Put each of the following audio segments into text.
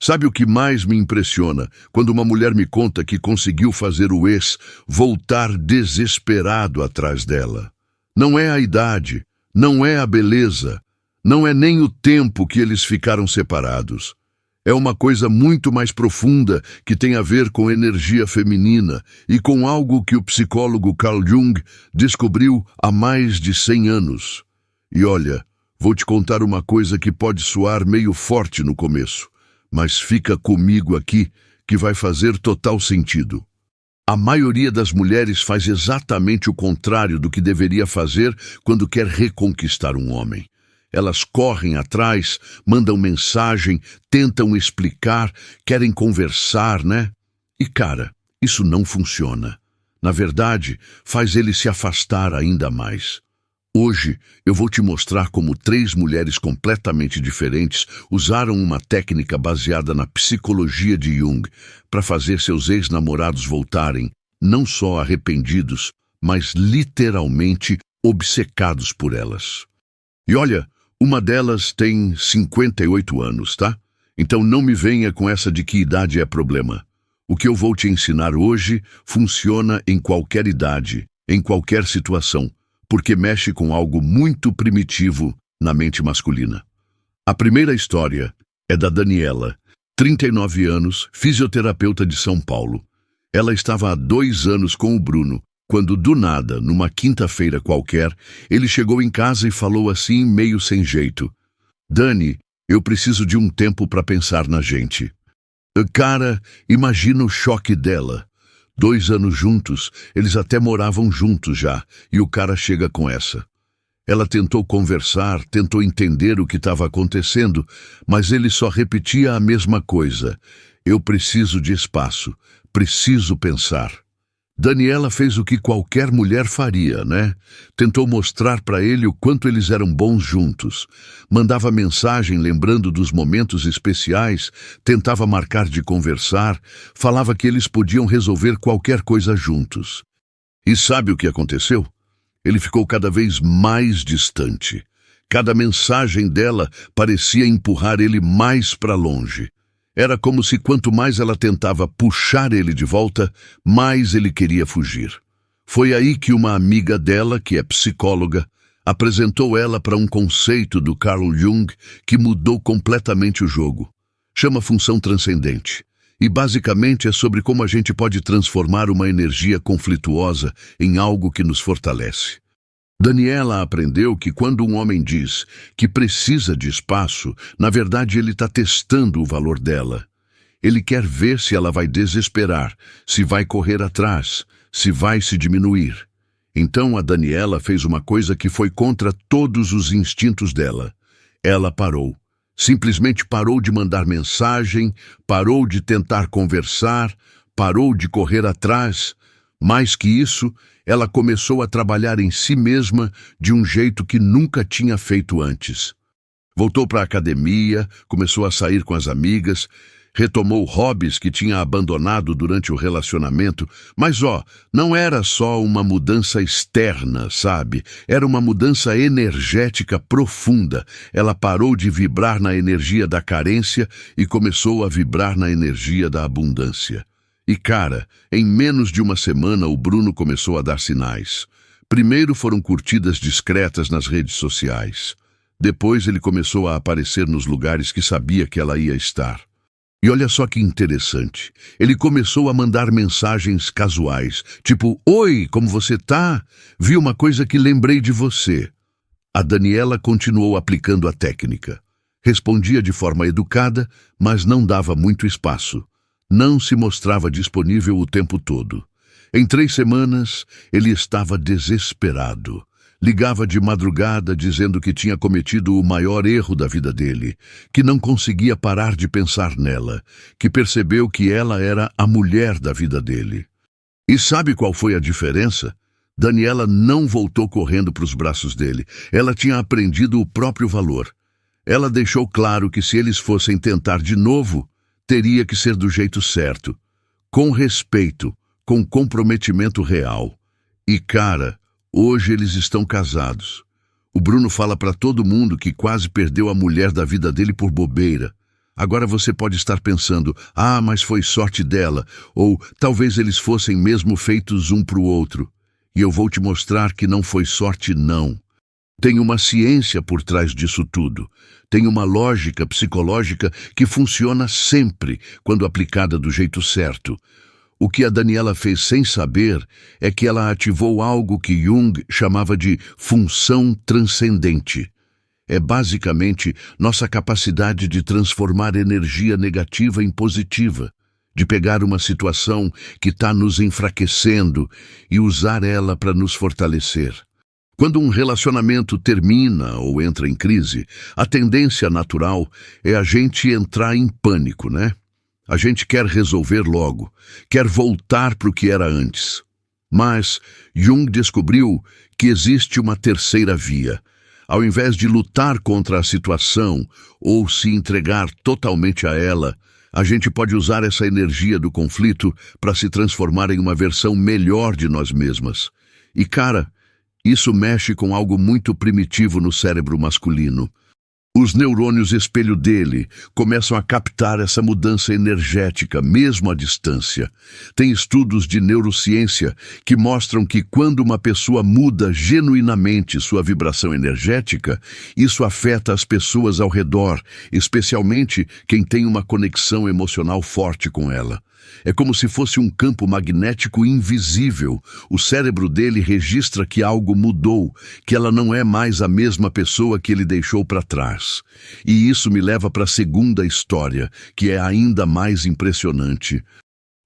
Sabe o que mais me impressiona? Quando uma mulher me conta que conseguiu fazer o ex voltar desesperado atrás dela. Não é a idade, não é a beleza, não é nem o tempo que eles ficaram separados. É uma coisa muito mais profunda que tem a ver com energia feminina e com algo que o psicólogo Carl Jung descobriu há mais de 100 anos. E olha, vou te contar uma coisa que pode soar meio forte no começo, mas fica comigo aqui que vai fazer total sentido. A maioria das mulheres faz exatamente o contrário do que deveria fazer quando quer reconquistar um homem. Elas correm atrás, mandam mensagem, tentam explicar, querem conversar, né? E cara, isso não funciona. Na verdade, faz ele se afastar ainda mais. Hoje, eu vou te mostrar como 3 mulheres completamente diferentes usaram uma técnica baseada na psicologia de Jung para fazer seus ex-namorados voltarem, não só arrependidos, mas literalmente obcecados por elas. E olha, uma delas tem 58 anos, tá? Então não me venha com essa de que idade é problema. O que eu vou te ensinar hoje funciona em qualquer idade, em qualquer situação, porque mexe com algo muito primitivo na mente masculina. A primeira história é da Daniela, 39 anos, fisioterapeuta de São Paulo. Ela estava há 2 anos com o Bruno, quando do nada, numa quinta-feira qualquer, ele chegou em casa e falou assim, meio sem jeito: "Dani, eu preciso de um tempo para pensar na gente." Cara, imagina o choque dela. 2 anos juntos, eles até moravam juntos já, e o cara chega com essa. Ela tentou conversar, tentou entender o que estava acontecendo, mas ele só repetia a mesma coisa: "Eu preciso de espaço, preciso pensar." Daniela fez o que qualquer mulher faria, né? Tentou mostrar para ele o quanto eles eram bons juntos. Mandava mensagem lembrando dos momentos especiais, tentava marcar de conversar, falava que eles podiam resolver qualquer coisa juntos. E sabe o que aconteceu? Ele ficou cada vez mais distante. Cada mensagem dela parecia empurrar ele mais para longe. Era como se quanto mais ela tentava puxar ele de volta, mais ele queria fugir. Foi aí que uma amiga dela, que é psicóloga, apresentou ela para um conceito do Carl Jung que mudou completamente o jogo. Chama função transcendente. E basicamente é sobre como a gente pode transformar uma energia conflituosa em algo que nos fortalece. Daniela aprendeu que quando um homem diz que precisa de espaço, na verdade ele está testando o valor dela. Ele quer ver se ela vai desesperar, se vai correr atrás, se vai se diminuir. Então a Daniela fez uma coisa que foi contra todos os instintos dela. Ela parou. Simplesmente parou de mandar mensagem, parou de tentar conversar, parou de correr atrás. Mais que isso, ela começou a trabalhar em si mesma de um jeito que nunca tinha feito antes. Voltou para a academia, começou a sair com as amigas, retomou hobbies que tinha abandonado durante o relacionamento, mas não era só uma mudança externa, sabe? Era uma mudança energética profunda. Ela parou de vibrar na energia da carência e começou a vibrar na energia da abundância. E cara, em menos de uma semana o Bruno começou a dar sinais. Primeiro foram curtidas discretas nas redes sociais. Depois ele começou a aparecer nos lugares que sabia que ela ia estar. E olha só que interessante, ele começou a mandar mensagens casuais, tipo: "Oi, como você tá? Vi uma coisa que lembrei de você." A Daniela continuou aplicando a técnica. Respondia de forma educada, mas não dava muito espaço. Não se mostrava disponível o tempo todo. Em 3 semanas, ele estava desesperado. Ligava de madrugada dizendo que tinha cometido o maior erro da vida dele, que não conseguia parar de pensar nela, que percebeu que ela era a mulher da vida dele. E sabe qual foi a diferença? Daniela não voltou correndo para os braços dele. Ela tinha aprendido o próprio valor. Ela deixou claro que se eles fossem tentar de novo, teria que ser do jeito certo, com respeito, com comprometimento real. E cara, hoje eles estão casados. O Bruno fala para todo mundo que quase perdeu a mulher da vida dele por bobeira. Agora você pode estar pensando, mas foi sorte dela, ou talvez eles fossem mesmo feitos um para o outro. E eu vou te mostrar que não foi sorte, não. Tem uma ciência por trás disso tudo. Tem uma lógica psicológica que funciona sempre quando aplicada do jeito certo. O que a Daniela fez sem saber é que ela ativou algo que Jung chamava de função transcendente. É basicamente nossa capacidade de transformar energia negativa em positiva, de pegar uma situação que está nos enfraquecendo e usar ela para nos fortalecer. Quando um relacionamento termina ou entra em crise, a tendência natural é a gente entrar em pânico, né? A gente quer resolver logo, quer voltar para o que era antes. Mas Jung descobriu que existe uma terceira via. Ao invés de lutar contra a situação ou se entregar totalmente a ela, a gente pode usar essa energia do conflito para se transformar em uma versão melhor de nós mesmas. E, cara, isso mexe com algo muito primitivo no cérebro masculino. Os neurônios espelho dele começam a captar essa mudança energética, mesmo à distância. Tem estudos de neurociência que mostram que quando uma pessoa muda genuinamente sua vibração energética, isso afeta as pessoas ao redor, especialmente quem tem uma conexão emocional forte com ela. É como se fosse um campo magnético invisível. O cérebro dele registra que algo mudou, que ela não é mais a mesma pessoa que ele deixou para trás. E isso me leva para a segunda história, que é ainda mais impressionante.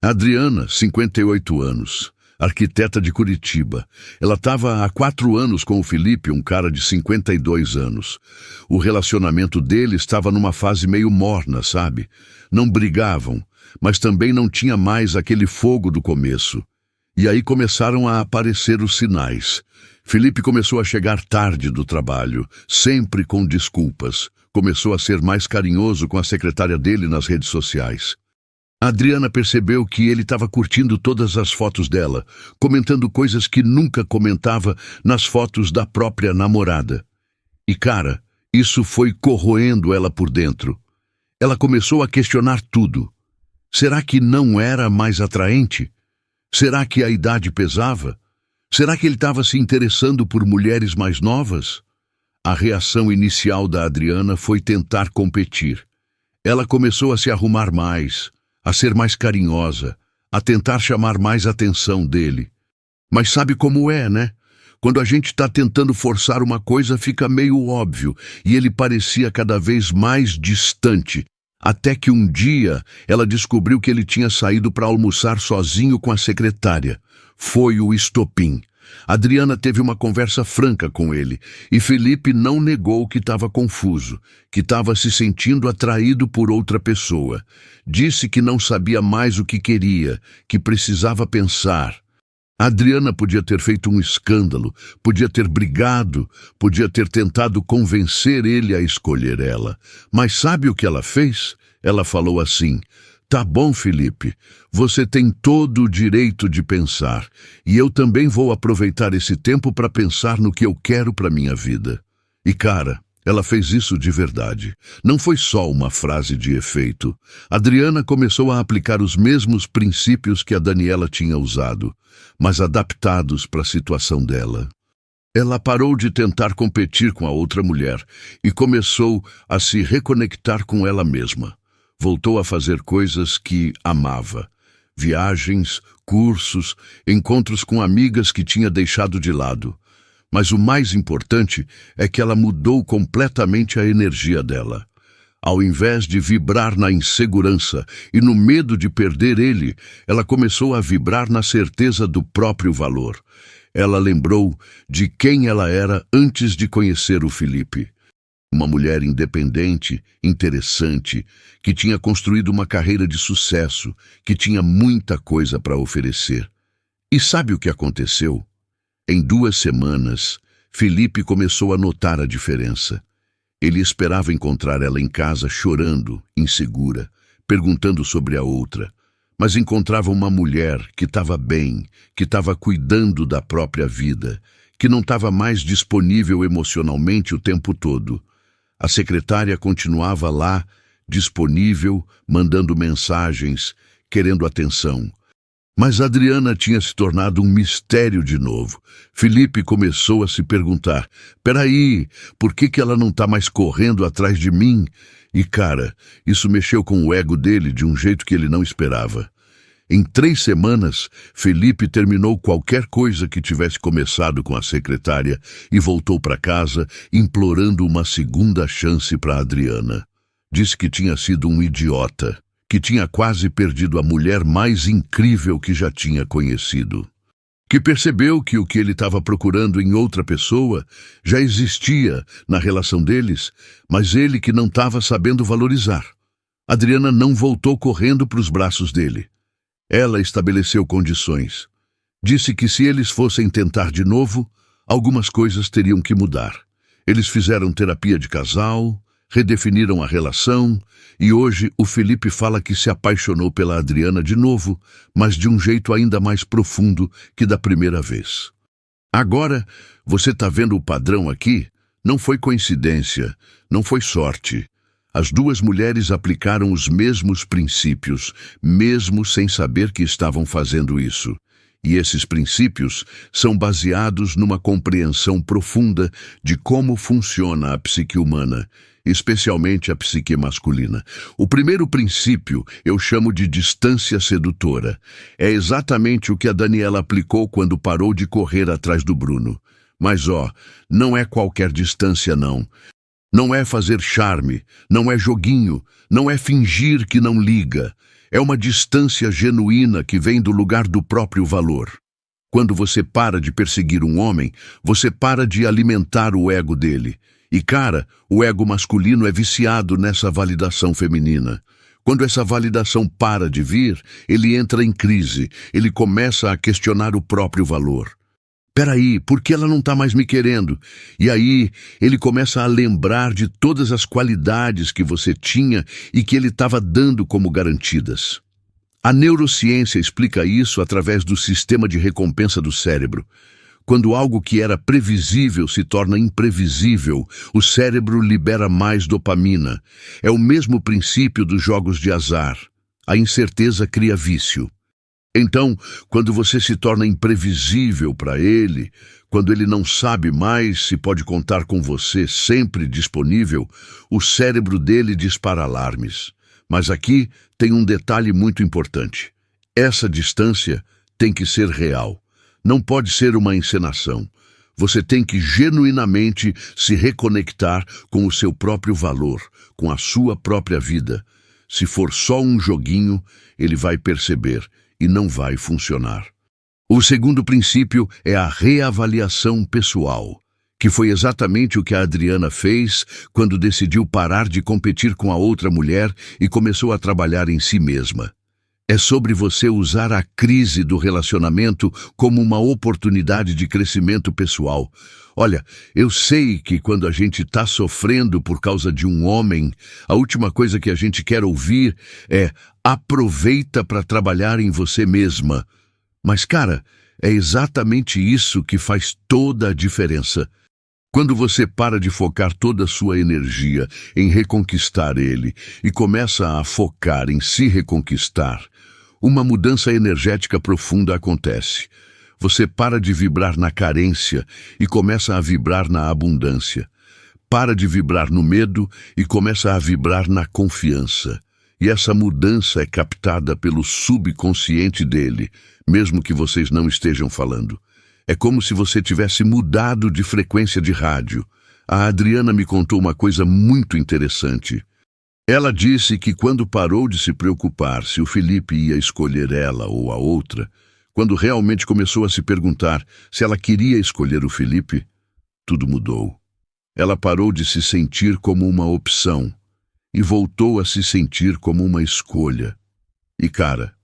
Adriana, 58 anos, arquiteta de Curitiba. Ela estava há 4 anos com o Felipe, um cara de 52 anos. O relacionamento dele estava numa fase meio morna, sabe? Não brigavam, mas também não tinha mais aquele fogo do começo. E aí começaram a aparecer os sinais. Felipe começou a chegar tarde do trabalho, sempre com desculpas. Começou a ser mais carinhoso com a secretária dele nas redes sociais. A Adriana percebeu que ele estava curtindo todas as fotos dela, comentando coisas que nunca comentava nas fotos da própria namorada. E, cara, isso foi corroendo ela por dentro. Ela começou a questionar tudo. Será que não era mais atraente? Será que a idade pesava? Será que ele estava se interessando por mulheres mais novas? A reação inicial da Adriana foi tentar competir. Ela começou a se arrumar mais, a ser mais carinhosa, a tentar chamar mais atenção dele. Mas sabe como é, né? Quando a gente está tentando forçar uma coisa, fica meio óbvio, e ele parecia cada vez mais distante. Até que um dia ela descobriu que ele tinha saído para almoçar sozinho com a secretária. Foi o estopim. Adriana teve uma conversa franca com ele, e Felipe não negou que estava confuso, que estava se sentindo atraído por outra pessoa. Disse que não sabia mais o que queria, que precisava pensar. Adriana podia ter feito um escândalo, podia ter brigado, podia ter tentado convencer ele a escolher ela. Mas sabe o que ela fez? Ela falou assim: "Tá bom, Felipe, você tem todo o direito de pensar, e eu também vou aproveitar esse tempo para pensar no que eu quero para minha vida." E cara, ela fez isso de verdade. Não foi só uma frase de efeito. Adriana começou a aplicar os mesmos princípios que a Daniela tinha usado, mas adaptados para a situação dela. Ela parou de tentar competir com a outra mulher e começou a se reconectar com ela mesma. Voltou a fazer coisas que amava. Viagens, cursos, encontros com amigas que tinha deixado de lado. Mas o mais importante é que ela mudou completamente a energia dela. Ao invés de vibrar na insegurança e no medo de perder ele, ela começou a vibrar na certeza do próprio valor. Ela lembrou de quem ela era antes de conhecer o Felipe. Uma mulher independente, interessante, que tinha construído uma carreira de sucesso, que tinha muita coisa para oferecer. E sabe o que aconteceu? Em 2 semanas, Felipe começou a notar a diferença. Ele esperava encontrar ela em casa chorando, insegura, perguntando sobre a outra, mas encontrava uma mulher que estava bem, que estava cuidando da própria vida, que não estava mais disponível emocionalmente o tempo todo. A secretária continuava lá, disponível, mandando mensagens, querendo atenção. Mas Adriana tinha se tornado um mistério de novo. Felipe começou a se perguntar, peraí, por que ela não está mais correndo atrás de mim? E cara, isso mexeu com o ego dele de um jeito que ele não esperava. Em 3 semanas, Felipe terminou qualquer coisa que tivesse começado com a secretária e voltou para casa implorando uma segunda chance para Adriana. Disse que tinha sido um idiota, que tinha quase perdido a mulher mais incrível que já tinha conhecido. Que percebeu que o que ele estava procurando em outra pessoa já existia na relação deles, mas ele que não estava sabendo valorizar. Adriana não voltou correndo para os braços dele. Ela estabeleceu condições. Disse que se eles fossem tentar de novo, algumas coisas teriam que mudar. Eles fizeram terapia de casal, redefiniram a relação, e hoje o Felipe fala que se apaixonou pela Adriana de novo, mas de um jeito ainda mais profundo que da primeira vez. Agora, você está vendo o padrão aqui? Não foi coincidência, não foi sorte. As duas mulheres aplicaram os mesmos princípios, mesmo sem saber que estavam fazendo isso. E esses princípios são baseados numa compreensão profunda de como funciona a psique humana, especialmente a psique masculina. O primeiro princípio eu chamo de distância sedutora. É exatamente o que a Daniela aplicou quando parou de correr atrás do Bruno. Mas não é qualquer distância não. Não é fazer charme, não é joguinho, não é fingir que não liga. É uma distância genuína que vem do lugar do próprio valor. Quando você para de perseguir um homem, você para de alimentar o ego dele. E cara, o ego masculino é viciado nessa validação feminina. Quando essa validação para de vir, ele entra em crise, ele começa a questionar o próprio valor. Peraí, por que ela não está mais me querendo? E aí, ele começa a lembrar de todas as qualidades que você tinha e que ele estava dando como garantidas. A neurociência explica isso através do sistema de recompensa do cérebro. Quando algo que era previsível se torna imprevisível, o cérebro libera mais dopamina. É o mesmo princípio dos jogos de azar. A incerteza cria vício. Então, quando você se torna imprevisível para ele, quando ele não sabe mais se pode contar com você sempre disponível, o cérebro dele dispara alarmes. Mas aqui tem um detalhe muito importante. Essa distância tem que ser real. Não pode ser uma encenação. Você tem que genuinamente se reconectar com o seu próprio valor, com a sua própria vida. Se for só um joguinho, ele vai perceber e não vai funcionar. O segundo princípio é a reavaliação pessoal, que foi exatamente o que a Adriana fez quando decidiu parar de competir com a outra mulher e começou a trabalhar em si mesma. É sobre você usar a crise do relacionamento como uma oportunidade de crescimento pessoal. Olha, eu sei que quando a gente está sofrendo por causa de um homem, a última coisa que a gente quer ouvir é aproveita para trabalhar em você mesma. Mas, cara, é exatamente isso que faz toda a diferença. Quando você para de focar toda a sua energia em reconquistar ele e começa a focar em se reconquistar, uma mudança energética profunda acontece. Você para de vibrar na carência e começa a vibrar na abundância. Para de vibrar no medo e começa a vibrar na confiança. E essa mudança é captada pelo subconsciente dele, mesmo que vocês não estejam falando. É como se você tivesse mudado de frequência de rádio. A Adriana me contou uma coisa muito interessante. Ela disse que quando parou de se preocupar se o Felipe ia escolher ela ou a outra, quando realmente começou a se perguntar se ela queria escolher o Felipe, tudo mudou. Ela parou de se sentir como uma opção e voltou a se sentir como uma escolha. E cara,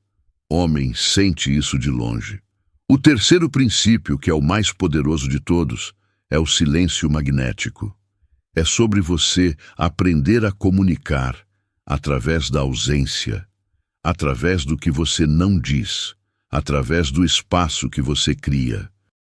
homem sente isso de longe. O terceiro princípio, que é o mais poderoso de todos, é o silêncio magnético. É sobre você aprender a comunicar através da ausência, através do que você não diz, através do espaço que você cria.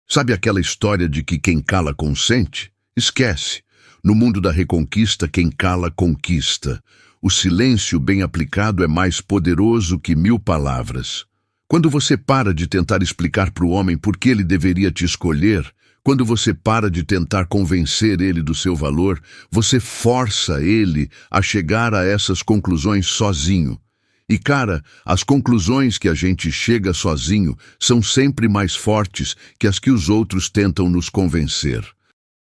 Sabe aquela história de que quem cala consente? Esquece. No mundo da reconquista, quem cala conquista. O silêncio bem aplicado é mais poderoso que 1000 palavras. Quando você para de tentar explicar para o homem por que ele deveria te escolher, quando você para de tentar convencer ele do seu valor, você força ele a chegar a essas conclusões sozinho. E cara, as conclusões que a gente chega sozinho são sempre mais fortes que as que os outros tentam nos convencer.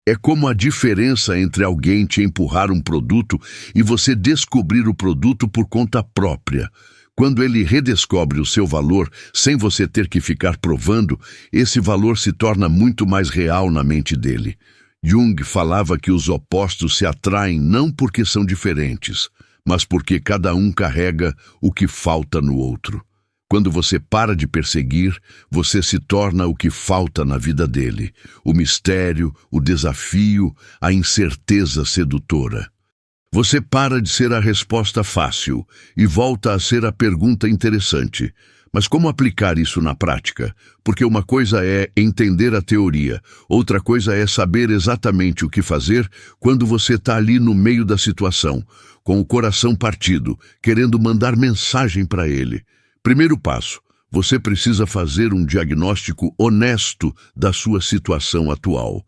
É como a diferença entre alguém te empurrar um produto e você descobrir o produto por conta própria. Quando ele redescobre o seu valor sem você ter que ficar provando, esse valor se torna muito mais real na mente dele. Jung falava que os opostos se atraem não porque são diferentes, mas porque cada um carrega o que falta no outro. Quando você para de perseguir, você se torna o que falta na vida dele: o mistério, o desafio, a incerteza sedutora. Você para de ser a resposta fácil e volta a ser a pergunta interessante. Mas como aplicar isso na prática? Porque uma coisa é entender a teoria, outra coisa é saber exatamente o que fazer quando você está ali no meio da situação, com o coração partido, querendo mandar mensagem para ele. Primeiro passo: você precisa fazer um diagnóstico honesto da sua situação atual.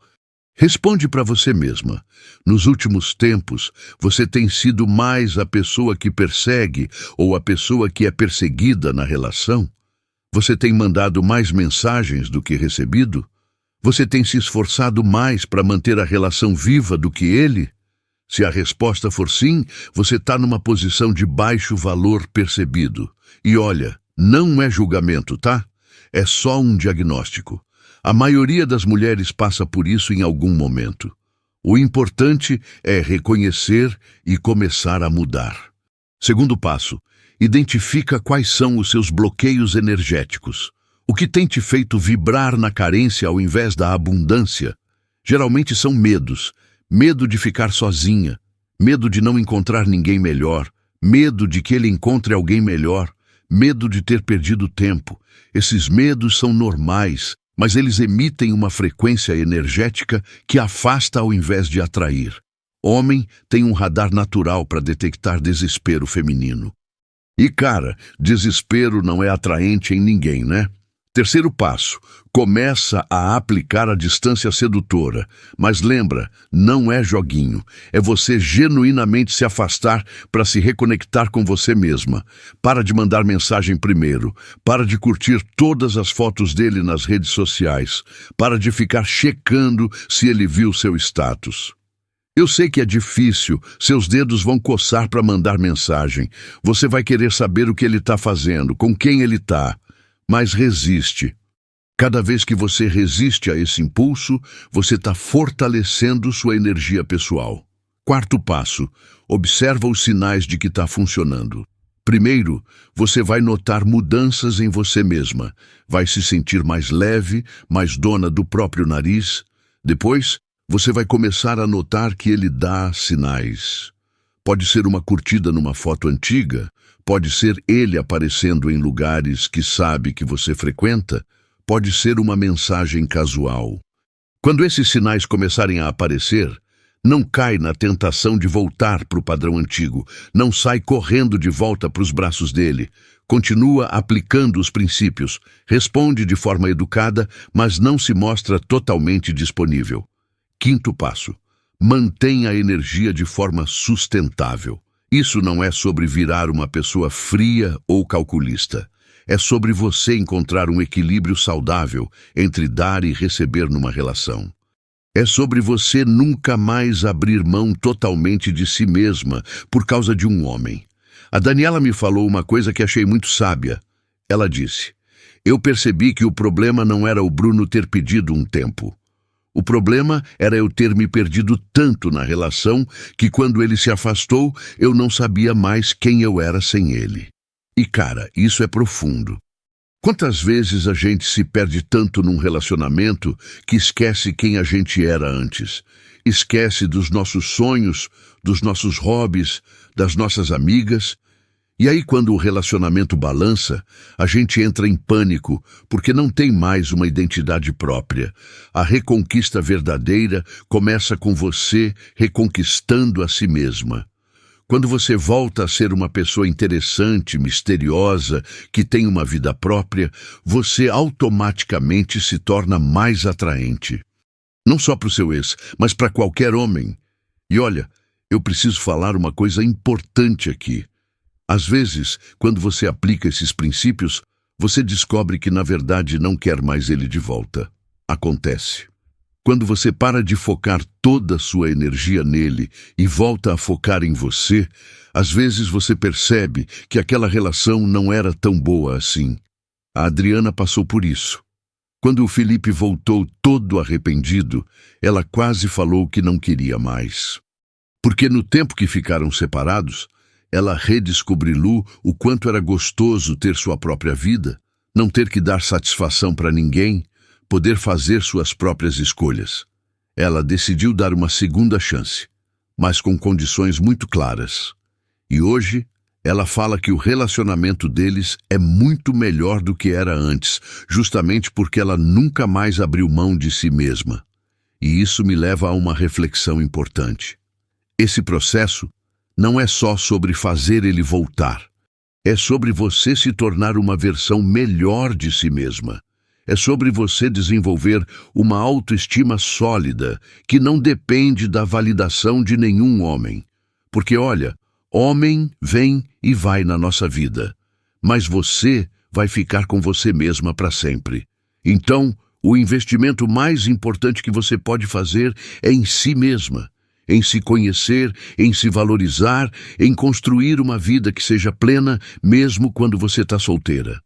Responde para você mesma. Nos últimos tempos, você tem sido mais a pessoa que persegue ou a pessoa que é perseguida na relação? Você tem mandado mais mensagens do que recebido? Você tem se esforçado mais para manter a relação viva do que ele? Se a resposta for sim, você está numa posição de baixo valor percebido. E olha, não é julgamento, tá? É só um diagnóstico. A maioria das mulheres passa por isso em algum momento. O importante é reconhecer e começar a mudar. Segundo passo: identifica quais são os seus bloqueios energéticos. O que tem te feito vibrar na carência ao invés da abundância? Geralmente são medos. Medo de ficar sozinha, medo de não encontrar ninguém melhor, medo de que ele encontre alguém melhor, medo de ter perdido tempo. Esses medos são normais, mas eles emitem uma frequência energética que afasta ao invés de atrair. Homem tem um radar natural para detectar desespero feminino. E cara, desespero não é atraente em ninguém, né? Terceiro passo: começa a aplicar a distância sedutora. Mas lembra, não é joguinho. É você genuinamente se afastar para se reconectar com você mesma. Para de mandar mensagem primeiro. Para de curtir todas as fotos dele nas redes sociais. Para de ficar checando se ele viu seu status. Eu sei que é difícil, seus dedos vão coçar para mandar mensagem. Você vai querer saber o que ele está fazendo, com quem ele está. Mas resiste. Cada vez que você resiste a esse impulso, você está fortalecendo sua energia pessoal. Quarto passo: observa os sinais de que está funcionando. Primeiro, você vai notar mudanças em você mesma. Vai se sentir mais leve, mais dona do próprio nariz. Depois, você vai começar a notar que ele dá sinais. Pode ser uma curtida numa foto antiga, pode ser ele aparecendo em lugares que sabe que você frequenta, pode ser uma mensagem casual. Quando esses sinais começarem a aparecer, não cai na tentação de voltar para o padrão antigo, não sai correndo de volta para os braços dele. Continua aplicando os princípios, responde de forma educada, mas não se mostra totalmente disponível. Quinto passo: mantenha a energia de forma sustentável. Isso não é sobre virar uma pessoa fria ou calculista. É sobre você encontrar um equilíbrio saudável entre dar e receber numa relação. É sobre você nunca mais abrir mão totalmente de si mesma por causa de um homem. A Daniela me falou uma coisa que achei muito sábia. Ela disse: eu percebi que o problema não era o Bruno ter pedido um tempo. O problema era eu ter me perdido tanto na relação que quando ele se afastou, eu não sabia mais quem eu era sem ele. E cara, isso é profundo. Quantas vezes a gente se perde tanto num relacionamento que esquece quem a gente era antes? Esquece dos nossos sonhos, dos nossos hobbies, das nossas amigas. E aí, quando o relacionamento balança, a gente entra em pânico, porque não tem mais uma identidade própria. A reconquista verdadeira começa com você reconquistando a si mesma. Quando você volta a ser uma pessoa interessante, misteriosa, que tem uma vida própria, você automaticamente se torna mais atraente. Não só para o seu ex, mas para qualquer homem. E olha, eu preciso falar uma coisa importante aqui. Às vezes, quando você aplica esses princípios, você descobre que na verdade não quer mais ele de volta. Acontece. Quando você para de focar toda a sua energia nele e volta a focar em você, às vezes você percebe que aquela relação não era tão boa assim. A Adriana passou por isso. Quando o Felipe voltou todo arrependido, ela quase falou que não queria mais. Porque no tempo que ficaram separados, ela redescobriu o quanto era gostoso ter sua própria vida, não ter que dar satisfação para ninguém, poder fazer suas próprias escolhas. Ela decidiu dar uma segunda chance, mas com condições muito claras. E hoje, ela fala que o relacionamento deles é muito melhor do que era antes, justamente porque ela nunca mais abriu mão de si mesma. E isso me leva a uma reflexão importante. Esse processo não é só sobre fazer ele voltar. É sobre você se tornar uma versão melhor de si mesma. É sobre você desenvolver uma autoestima sólida que não depende da validação de nenhum homem. Porque, olha, homem vem e vai na nossa vida, mas você vai ficar com você mesma para sempre. Então, o investimento mais importante que você pode fazer é em si mesma, em se conhecer, em se valorizar, em construir uma vida que seja plena, mesmo quando você está solteira.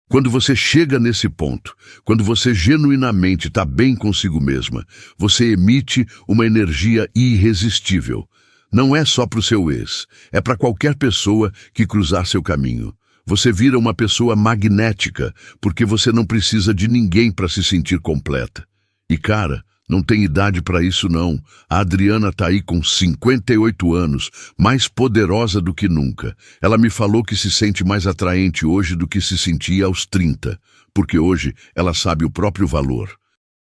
Quando você chega nesse ponto, quando você genuinamente está bem consigo mesma, você emite uma energia irresistível. Não é só para o seu ex, é para qualquer pessoa que cruzar seu caminho. Você vira uma pessoa magnética, porque você não precisa de ninguém para se sentir completa. E cara, não tem idade para isso não. A Adriana tá aí com 58 anos, mais poderosa do que nunca. Ela me falou que se sente mais atraente hoje do que se sentia aos 30, porque hoje ela sabe o próprio valor.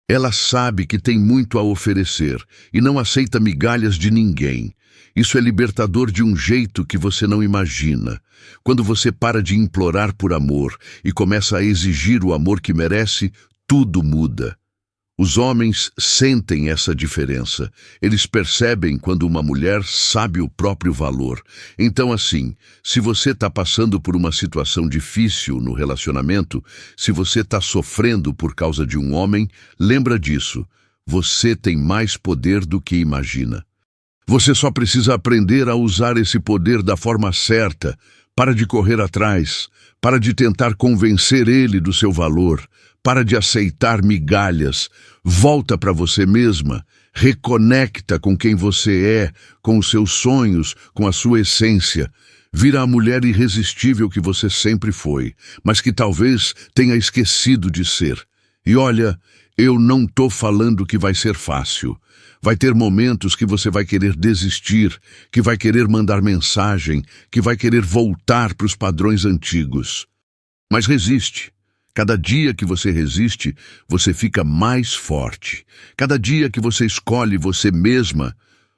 Ela sabe que tem muito a oferecer e não aceita migalhas de ninguém. Isso é libertador de um jeito que você não imagina. Quando você para de implorar por amor e começa a exigir o amor que merece, tudo muda. Os homens sentem essa diferença. Eles percebem quando uma mulher sabe o próprio valor. Então, assim, se você está passando por uma situação difícil no relacionamento, se você está sofrendo por causa de um homem, lembra disso. Você tem mais poder do que imagina. Você só precisa aprender a usar esse poder da forma certa. Para de correr atrás. Para de tentar convencer ele do seu valor. Para de aceitar migalhas, volta para você mesma, reconecta com quem você é, com os seus sonhos, com a sua essência. Vira a mulher irresistível que você sempre foi, mas que talvez tenha esquecido de ser. E olha, eu não tô falando que vai ser fácil. Vai ter momentos que você vai querer desistir, que vai querer mandar mensagem, que vai querer voltar para os padrões antigos. Mas resiste. Cada dia que você resiste, você fica mais forte. Cada dia que você escolhe você mesma,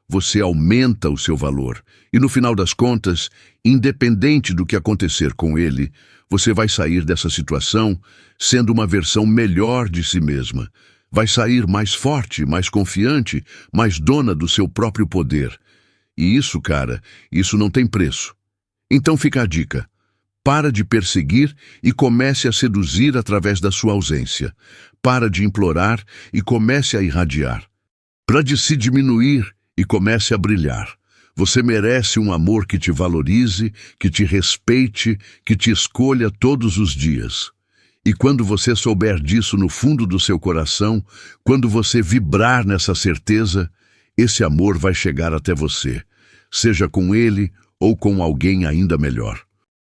você aumenta o seu valor. E no final das contas, independente do que acontecer com ele, você vai sair dessa situação sendo uma versão melhor de si mesma. Vai sair mais forte, mais confiante, mais dona do seu próprio poder. E isso, cara, isso não tem preço. Então fica a dica. Para de perseguir e comece a seduzir através da sua ausência. Para de implorar e comece a irradiar. Para de se diminuir e comece a brilhar. Você merece um amor que te valorize, que te respeite, que te escolha todos os dias. E quando você souber disso no fundo do seu coração, quando você vibrar nessa certeza, esse amor vai chegar até você, seja com ele ou com alguém ainda melhor.